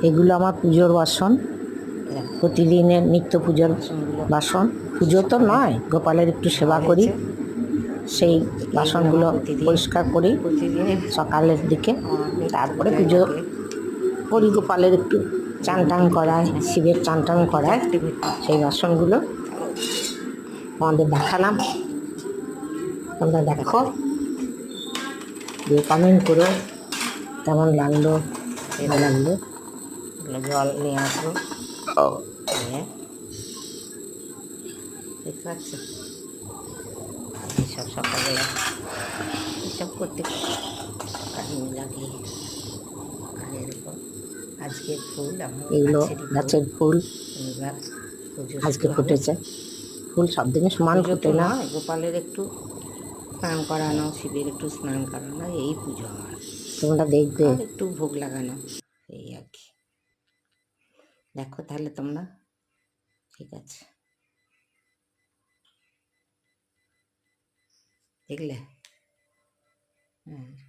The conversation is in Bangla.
এগুলো আমার পুজোর বাসন, প্রতিদিনের নিত্য পুজোর বাসন। পুজো তো নয়, গোপালের একটু সেবা করি, সেই বাসনগুলো পরিষ্কার করি সকালের দিকে। তারপরে পুজো করি, গোপালের একটু চান টান করায়, শিবের চান টান করায়, সেই বাসনগুলো আমাদের দেখালাম। তোমরা দেখো, দিয়ে কমেন্ট করো কেমন লাগলো, ভালো লাগলো। জল নিয়ে আসবো, নিয়ে দেখতে পাচ্ছ এইসব সকালে এসব করতে কাহিনী লাগে। আর এরকম আজকের ফুল এগুলো গাছের ফুল, এবার আজকে ফুটেছে। ফুল সব দিনে সমান ফোটে না, গোপালের একটু স্নান করানো, শিবের একটু স্নান করানো, এই পুজো আমার। তোমরা দেখবে, একটু ভোগ লাগানো, এই আর কি। দেখো তাহলে তোমরা, ঠিক আছে, দেখলে? হ্যাঁ।